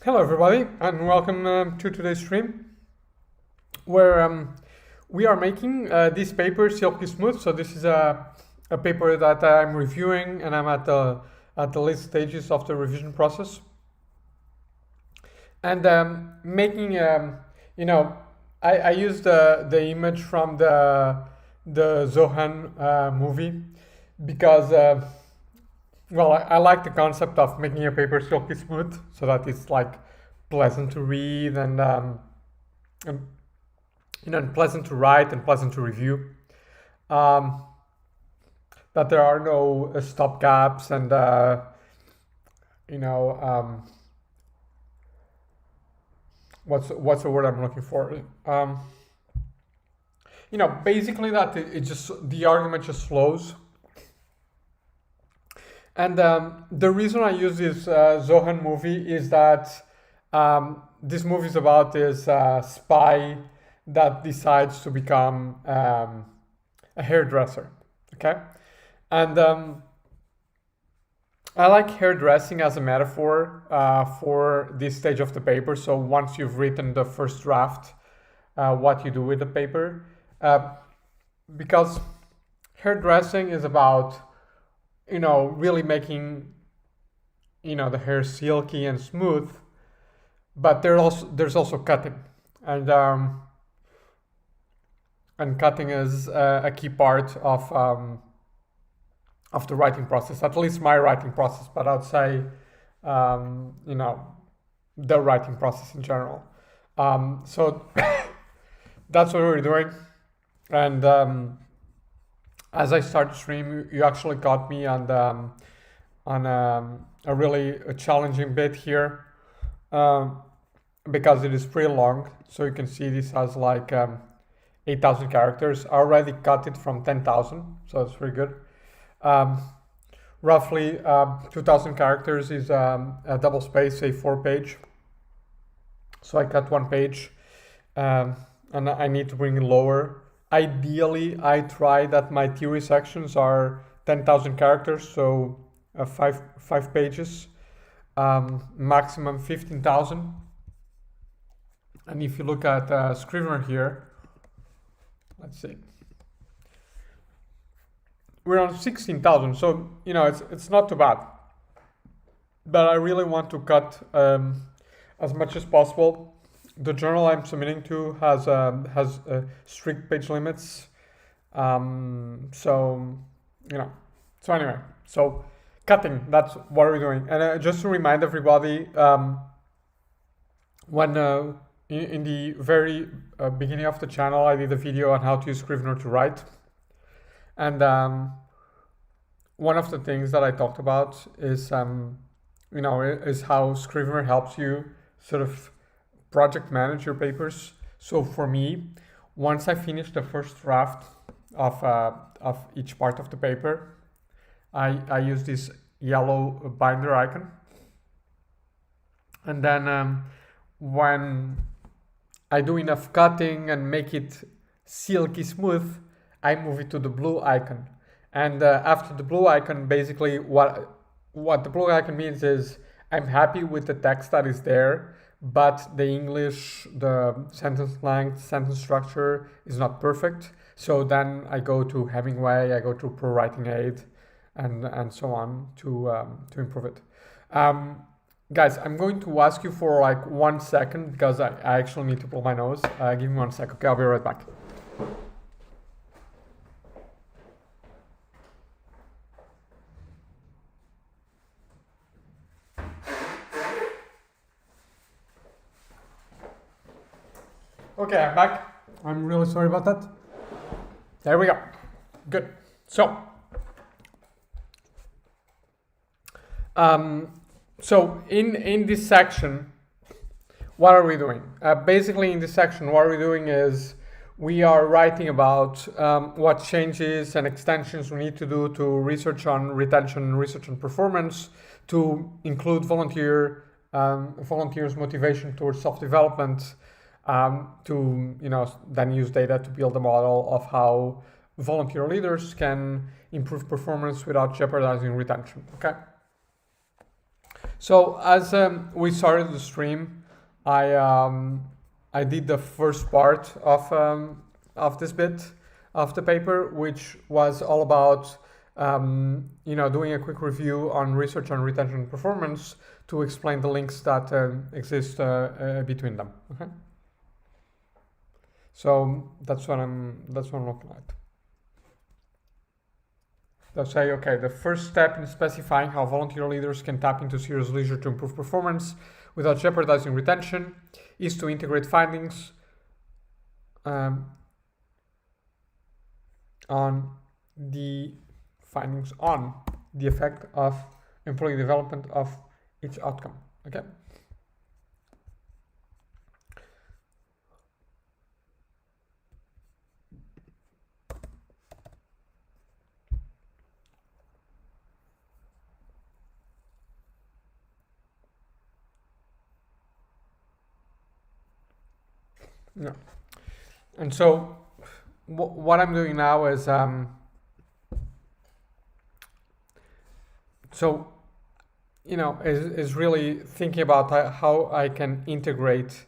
Hello everybody and welcome to today's stream where we are making this paper silky smooth. So this is a paper that I'm reviewing and I'm at the late stages of the revision process. And making, I used the image from the Zohan movie because well, I like the concept of making a paper silky smooth so that it's like pleasant to read and and pleasant to write and pleasant to review. Um, that there are no stop gaps and you know what's the word I'm looking for? Basically that it just the argument just flows. And the reason I use this Zohan movie is that this movie is about this spy that decides to become a hairdresser. Okay, and I like hairdressing as a metaphor for this stage of the paper. So once you've written the first draft, what you do with the paper, because hairdressing is about really making the hair silky and smooth, but there's also cutting, and cutting is a key part of the writing process, at least my writing process, but I'd say the writing process in general. So that's what we're doing, and as I start to stream, you actually got me on a really challenging bit here because it is pretty long. So you can see this has like 8,000 characters. I already cut it from 10,000, so it's pretty good. Roughly 2,000 characters is a double space, a 4-page. So I cut 1 page, and I need to bring it lower. Ideally, I try that my theory sections are 10,000 characters, so five pages, maximum 15,000. And if you look at Scrivener here, let's see, we're on 16,000, so it's not too bad. But I really want to cut as much as possible. The journal I'm submitting to has strict page limits, so anyway, so cutting, that's what we're doing. And just to remind everybody, when in the very beginning of the channel, I did a video on how to use Scrivener to write, and one of the things that I talked about is is how Scrivener helps you sort of project manage your papers. So for me, once I finish the first draft of each part of the paper, I use this yellow binder icon, and then when I do enough cutting and make it silky smooth, I move it to the blue icon. And after the blue icon, basically what the blue icon means is I'm happy with the text that is there, but the English, the sentence length, sentence structure is not perfect. So then I go to Hemingway, I go to Pro Writing Aid, and so on to improve it. Guys, I'm going to ask you for like 1 second because I actually need to blow my nose. Give me 1 sec. Okay, I'll be right back. Okay, I'm back. I'm really sorry about that. There we go. Good. So, in this section, what are we doing? Basically, in this section, what we're doing is we are writing about what changes and extensions we need to do to research on retention, research on performance, to include volunteers' motivation towards self-development, to then use data to build a model of how volunteer leaders can improve performance without jeopardizing retention. Okay. So as we started the stream, I did the first part of this bit of the paper, which was all about doing a quick review on research on retention and performance to explain the links that exist between them. Okay. So that's what I'm looking at. They'll say, okay, the first step in specifying how volunteer leaders can tap into serious leisure to improve performance without jeopardizing retention is to integrate findings on the effect of employee development of each outcome. Okay. Yeah. And so what I'm doing now is is really thinking about how I can integrate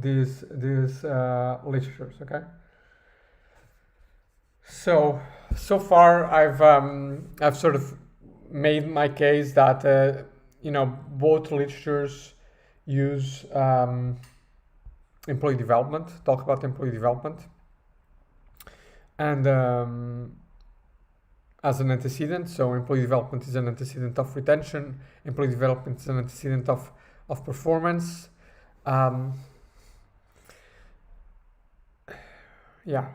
these literatures. Okay. So far I've sort of made my case that both literatures use employee development, talk about employee development, and as an antecedent. So employee development is an antecedent of retention. Employee development is an antecedent of performance. Yeah,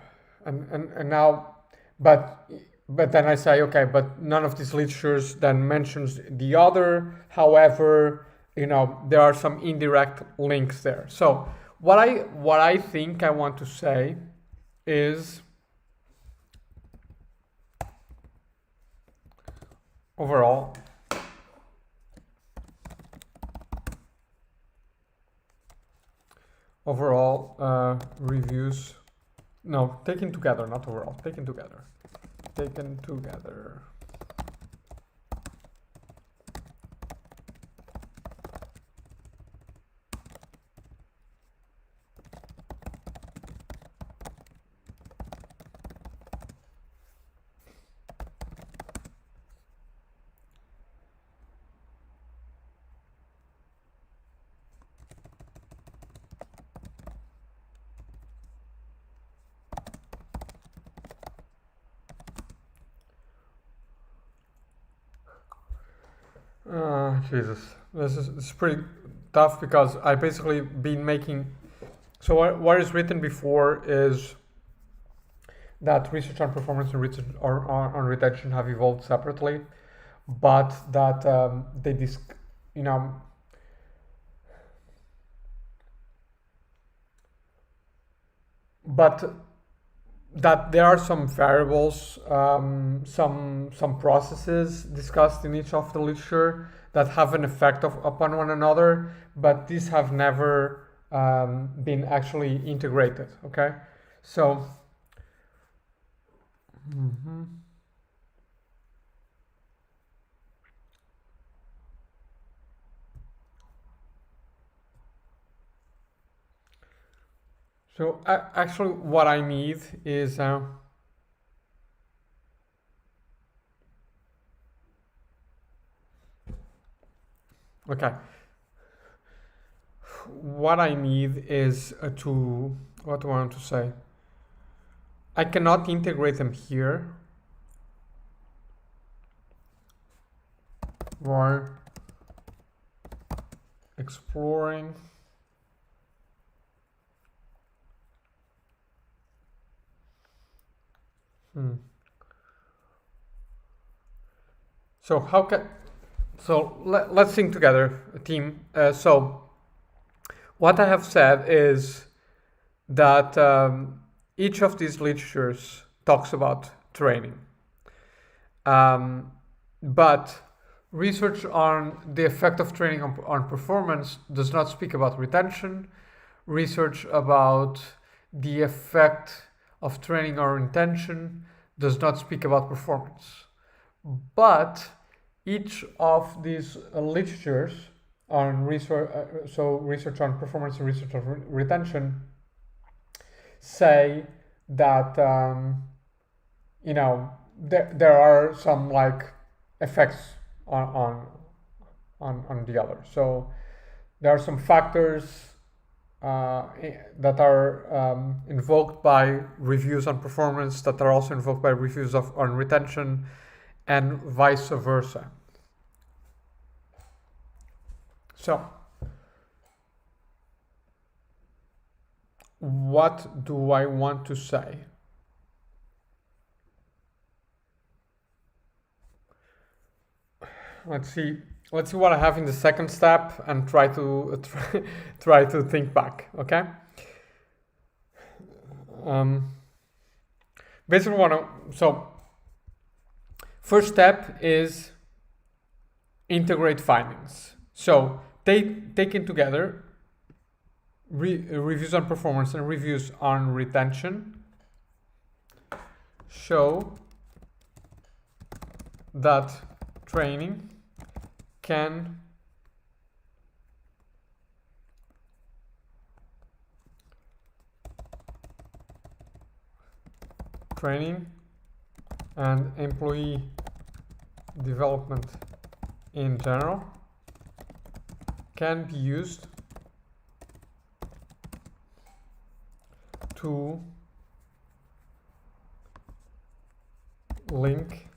and now, but then I say, okay, but none of these literatures then mentions the other. However, there are some indirect links there. So what I think I want to say is overall reviews, no, taken together, not overall, taken together. Jesus, this is pretty tough because I basically been making. So what is written before is that research on performance and research on retention have evolved separately, but that but that there are some variables, some processes discussed in each of the literature that have an effect upon one another, but these have never been actually integrated. Okay, so. So actually what I need is okay. What I need is what do I want to say? I cannot integrate them here. We're exploring So let's think together, team. So what I have said is that each of these literatures talks about training, but research on the effect of training on performance does not speak about retention. Research about the effect of training or retention does not speak about performance. But each of these literatures on research, so research on performance and research on retention, say that you know, there are some like effects on the other. So there are some factors that are invoked by reviews on performance that are also invoked by reviews on retention, and vice versa. So what do I want to say? Let's see what I have in the second step and try to try to think back. Okay. Basically, so first step is integrate findings. So taken together, reviews on performance and reviews on retention show that training can training and employee development in general can be used to link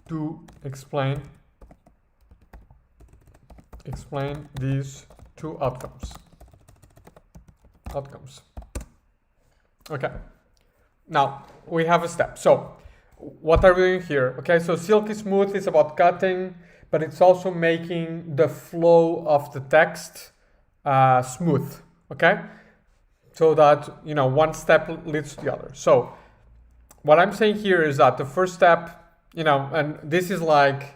to explain these two outcomes. Okay, now we have a step. So what are we doing here? Okay, so silky smooth is about cutting, but it's also making the flow of the text smooth. Okay, so that, you know, one step leads to the other. So what I'm saying here is that the first step, you know, and this is like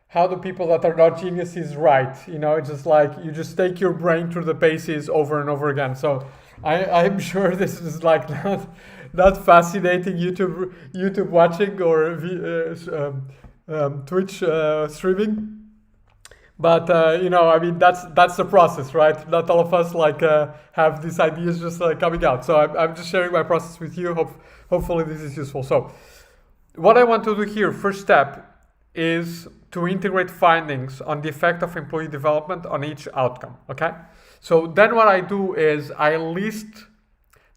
how the people that are not geniuses write, you know, it's just like you just take your brain through the paces over and over again. So I'm sure this is like not fascinating YouTube watching or Twitch streaming. But you know, I mean, that's the process, right? Not all of us like have these ideas just like coming out. So I'm just sharing my process with you. Hopefully this is useful. So what I want to do here, first step, is to integrate findings on the effect of employee development on each outcome. Okay. So then what I do is I list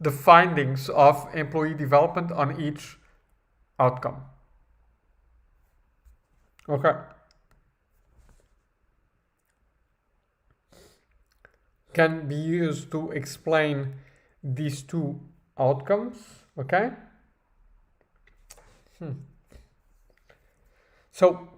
the findings of employee development on each outcome. Okay. Can be used to explain these two outcomes. Okay. So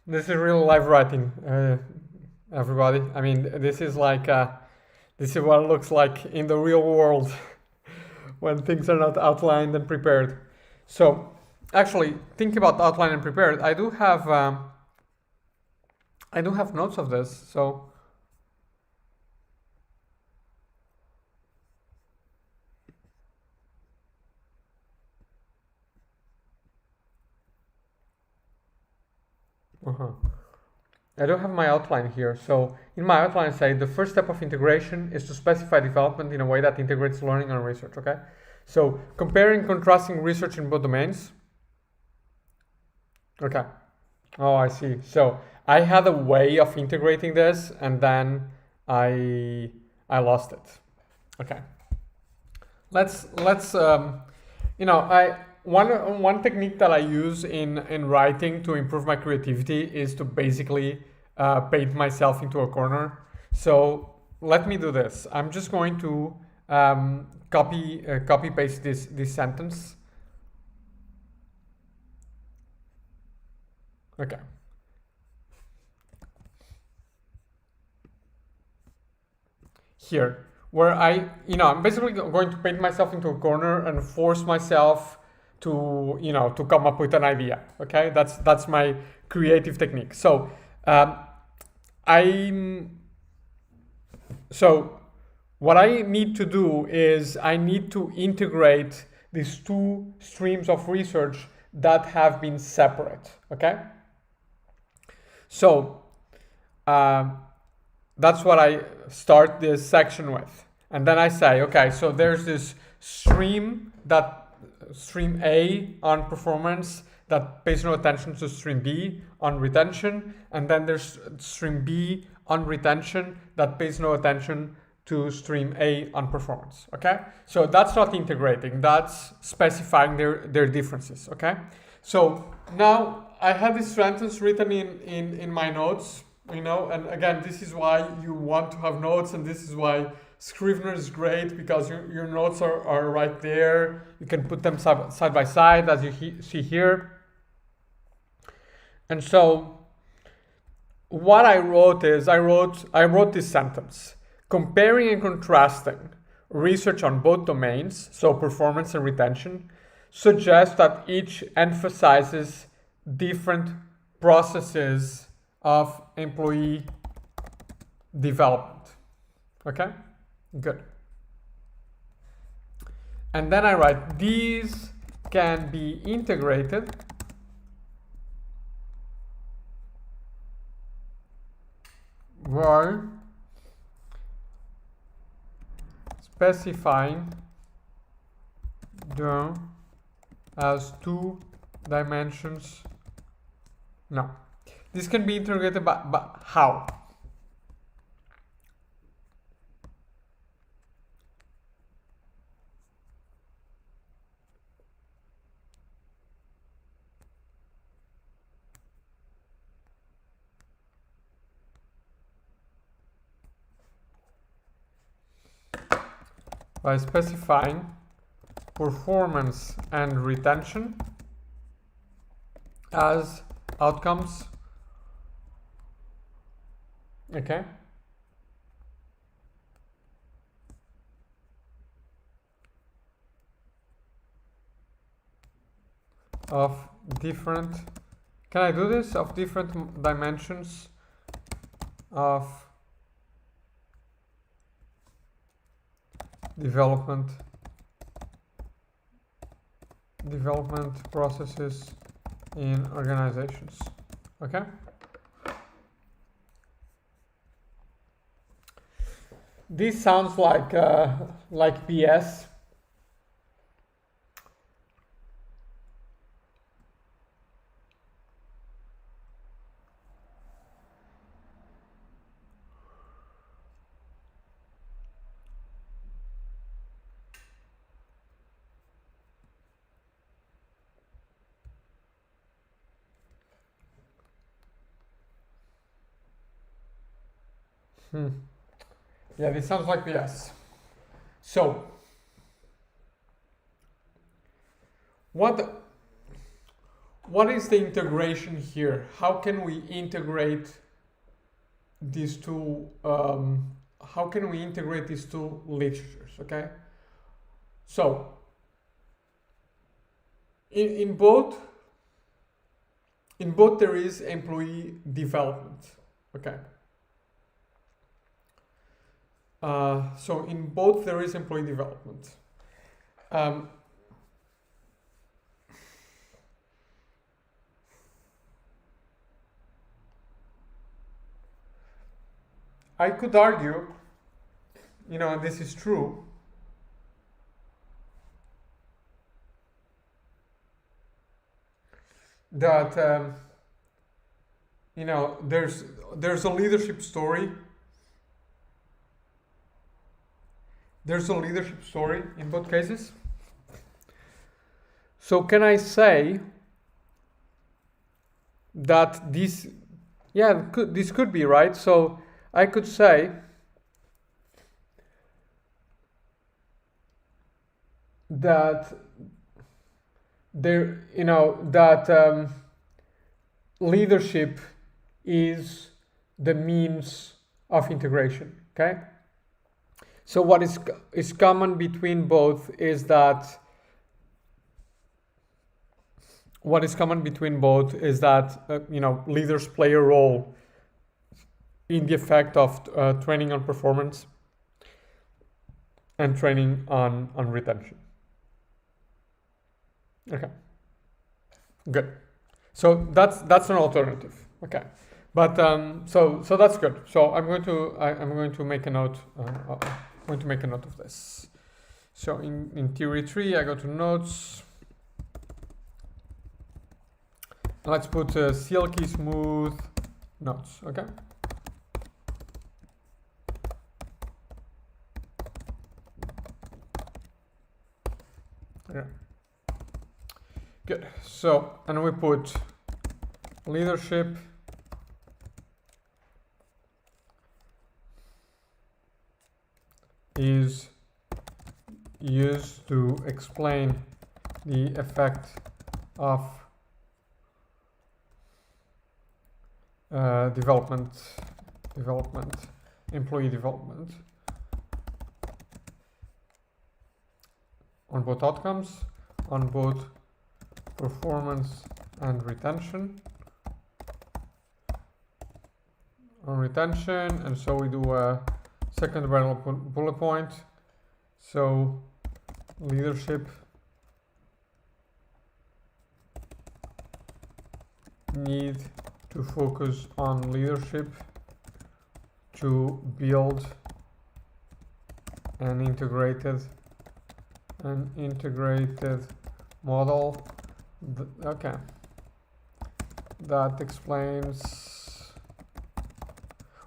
this is real live writing, everybody. I mean, this is like this is what it looks like in the real world when things are not outlined and prepared. So actually, think about outline and prepared. I do have notes of this. So I don't have my outline here. So in my outline, I say the first step of integration is to specify development in a way that integrates learning and research. Okay. So comparing, contrasting research in both domains. Okay. Oh, I see. So I had a way of integrating this, and then I lost it. Okay. Let's you know, one technique that I use in writing to improve my creativity is to basically paint myself into a corner. So let me do this. I'm just going to copy paste this sentence. Okay. Here, where I'm basically going to paint myself into a corner and force myself to to come up with an idea. Okay, that's my creative technique. So I'm so what I need to do is I need to integrate these two streams of research that have been separate. Okay, so that's what I start this section with, and then I say, okay, so there's this stream A on performance that pays no attention to stream B on retention, and then there's stream B on retention that pays no attention to stream A on performance. Okay, so that's not integrating, that's specifying their differences. Okay, so now I have this sentence written in my notes, and again, this is why you want to have notes, and this is why Scrivener is great, because your notes are right there. You can put them side by side, as you see here. And so what I wrote is, I wrote this sentence: comparing and contrasting research on both domains, so performance and retention, suggests that each emphasizes different processes of employee development. Okay, good. And then I write, these can be integrated by specifying them as two dimensions. No, this can be integrated by how? By specifying performance and retention as outcomes. Okay. Of different, can I do this? Of different dimensions of development processes in organizations. Okay. This sounds like BS. Yeah, this sounds like BS. So, what is the integration here? How can we integrate these two? How can we integrate these two literatures? Okay. So, in both there is employee development. Okay. So in both there is employee development. I could argue, and this is true, that there's a leadership story. There's a leadership story in both cases. So can I say that this could be right? So I could say that leadership is the means of integration. Okay. So what is common between both is that what is common between both is that leaders play a role in the effect of training on performance and training on retention. Okay, good. So that's an alternative. Okay, but so that's good. So I'm going to make a note. I'm going to make a note of this. So in theory 3, I go to notes. Let's put silky smooth notes. Okay. Okay. Good. So, and we put leadership is used to explain the effect of employee development on both outcomes, on both performance and retention. On retention, and so we do a second bullet point. So leadership need to focus on leadership to build an integrated model. Okay, that explains.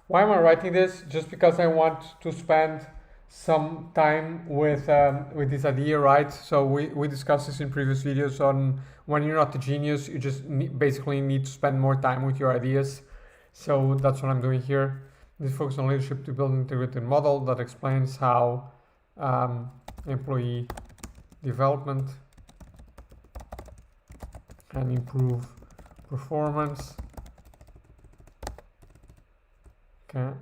Why am I writing this? Just because I want to spend some time with this idea, right? So we discussed this in previous videos on when you're not a genius, you just basically need to spend more time with your ideas. So that's what I'm doing here. This focus on leadership to build an integrated model that explains how employee development can improve performance. Can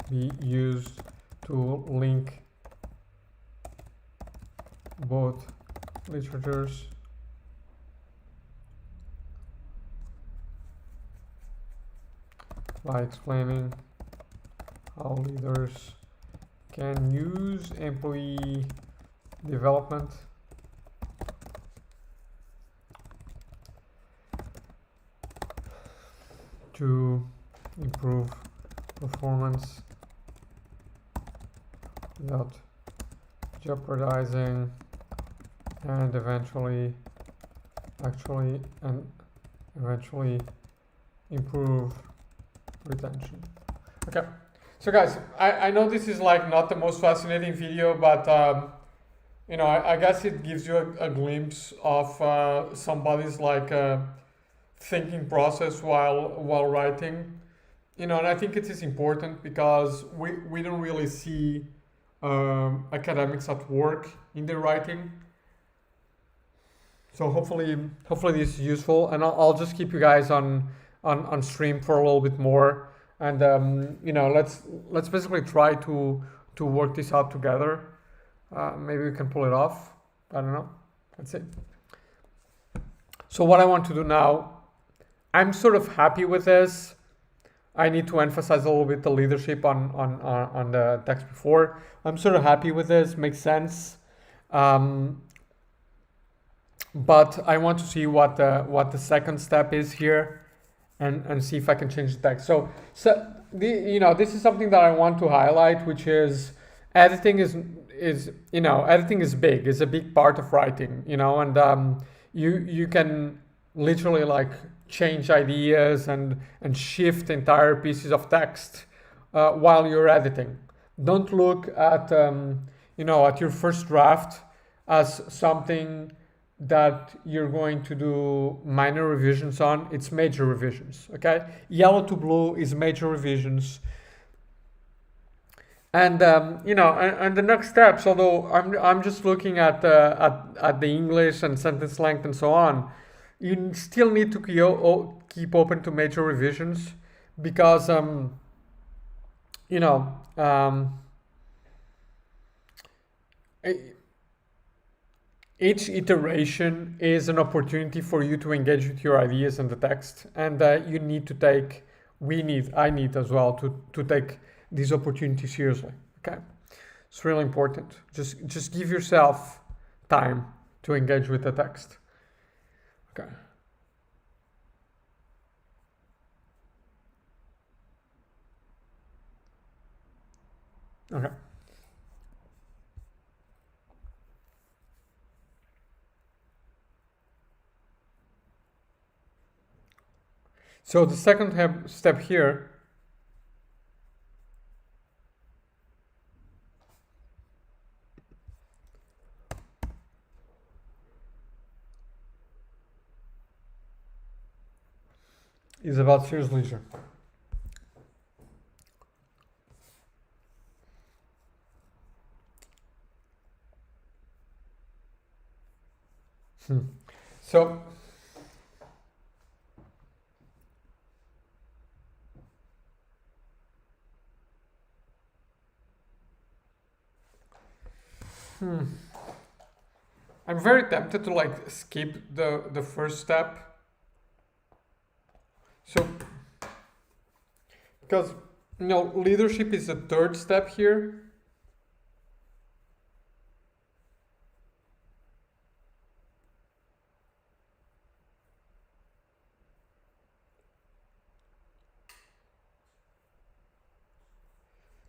be used to link both literatures by explaining how leaders can use employee development to improve performance without jeopardizing and eventually improve retention. Okay, so guys, I know this is like not the most fascinating video, but I guess it gives you a glimpse of somebody's like thinking process while writing, and I think it is important because we don't really see academics at work in their writing. So hopefully this is useful, and I'll just keep you guys on stream for a little bit more, and let's basically try to work this out together. Maybe we can pull it off. I don't know. That's it. So what I want to do now, I'm sort of happy with this. I need to emphasize a little bit the leadership on the text before. I'm sort of happy with this. Makes sense. But I want to see what the second step is here, and see if I can change the text. So this is something that I want to highlight, which is editing is editing is big. It's a big part of writing. And you can literally like change ideas and shift entire pieces of text while you're editing. Don't look at at your first draft as something that you're going to do minor revisions on. It's major revisions. Okay, yellow to blue is major revisions. And and the next steps, although I'm just looking at the English and sentence length and so on, you still need to keep open to major revisions, because each iteration is an opportunity for you to engage with your ideas in the text, and you need to take, I need as well to take these opportunities seriously. Okay, it's really important. Just give yourself time to engage with the text. Okay. Okay. So the second step here is about serious leisure. So I'm very tempted to like skip the first step. So because leadership is the third step here.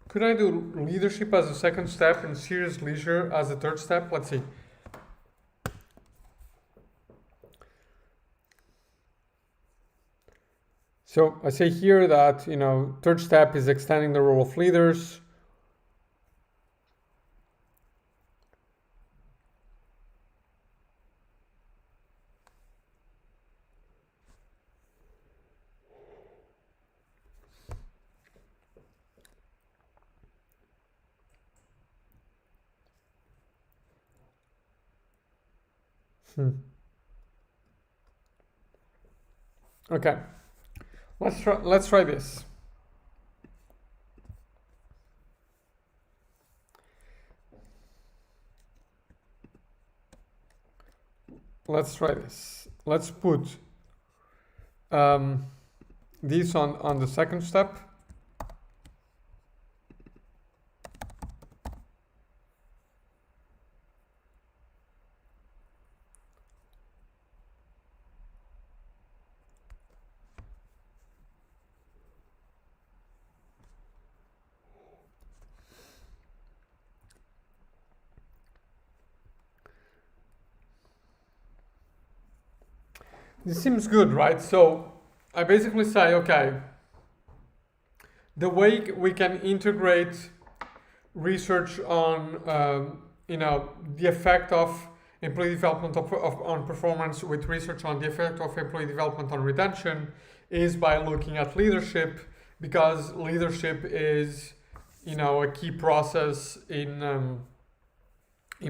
Could I do leadership as a second step and serious leisure as a third step? Let's see. So I say here that, third step is extending the role of leaders. Okay, let's try this. Let's try this. Let's put this on the second step. This seems good, right? So I basically say, okay, the way we can integrate research on, the effect of employee development on performance with research on the effect of employee development on retention is by looking at leadership, because leadership is, a key process in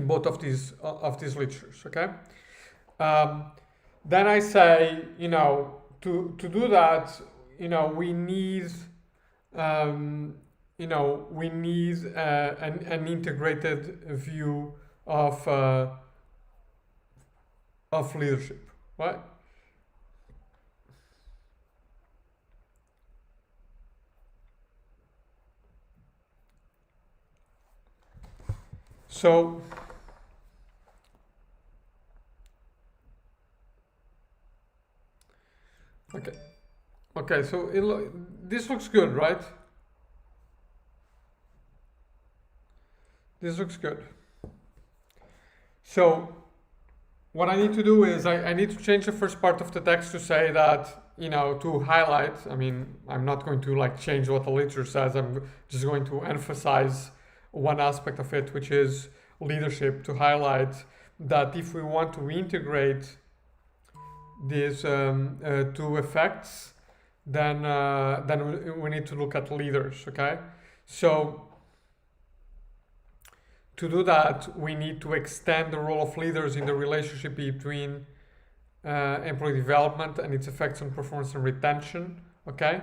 both of these literatures. Okay. Then I say, to do that, we need, we need an integrated view of leadership, right? So okay, so this looks good, right? This looks good. So what I need to do is I need to change the first part of the text to say that, to highlight. I mean, I'm not going to like change what the literature says. I'm just going to emphasize one aspect of it, which is leadership, to highlight that if we want to integrate these two effects, then we need to look at leaders. Okay, so to do that, we need to extend the role of leaders in the relationship between employee development and its effects on performance and retention. Okay.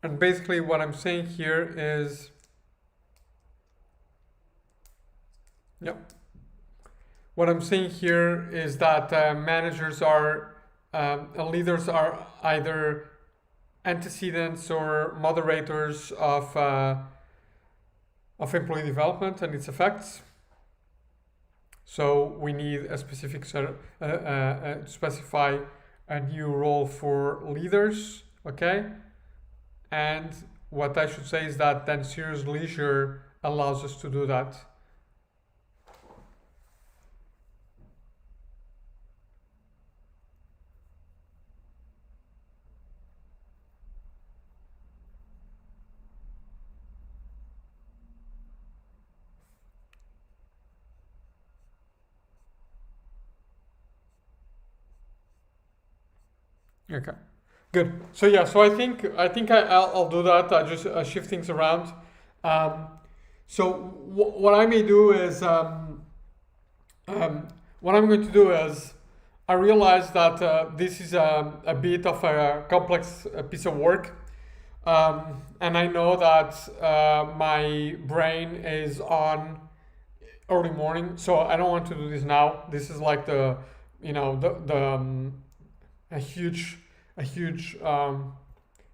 And basically what I'm saying here is, yep. What I'm saying here is that managers are, leaders are either antecedents or moderators of employee development and its effects. So we need a specific to specify a new role for leaders, okay? And what I should say is that then serious leisure allows us to do that. Okay, good. So yeah, so I'll do that. I just shift things around. Um, so what I may do is what I'm going to do is I realize that this is a bit of a complex piece of work, and I know that my brain is on early morning, so I don't want to do this now. This is like the you know the a huge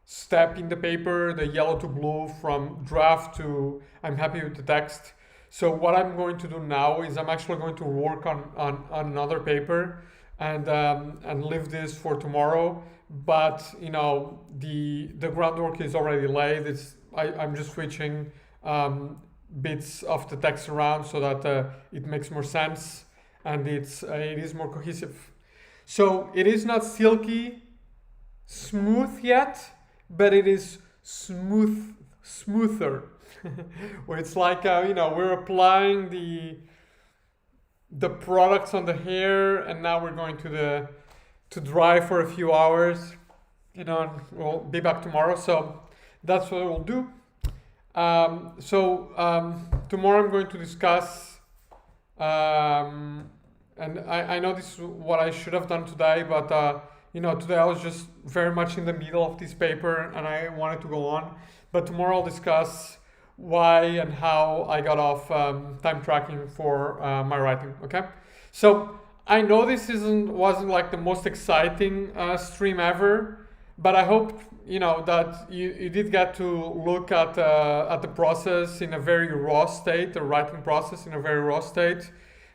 step in the paper, the yellow to blue from draft to I'm happy with the text. So what I'm going to do now is I'm actually going to work on another paper and leave this for tomorrow. But you know the groundwork is already laid. I'm just switching bits of the text around so that it makes more sense and it is more cohesive. So it is not silky smooth yet, but it is smoother. Where it's like we're applying the products on the hair, and now we're going to dry for a few hours. And we'll be back tomorrow. So that's what we'll do. Tomorrow I'm going to discuss. And I know this is what I should have done today, but today I was just very much in the middle of this paper and I wanted to go on. But tomorrow I'll discuss why and how I got off time tracking for my writing. Okay, so I know this wasn't like the most exciting stream ever, but I hope that you did get to look at the process in a very raw state, the writing process in a very raw state.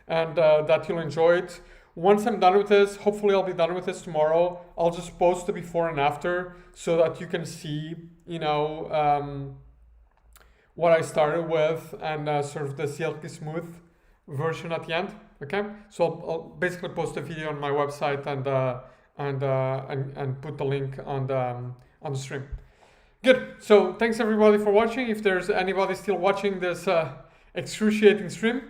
And that you'll enjoy it. Once I'm done with this, hopefully I'll be done with this tomorrow. I'll just post the before and after so that you can see, what I started with and sort of the silky smooth version at the end. Okay, so I'll basically post a video on my website and put the link on the stream. Good. So thanks everybody for watching. If there's anybody still watching this excruciating stream.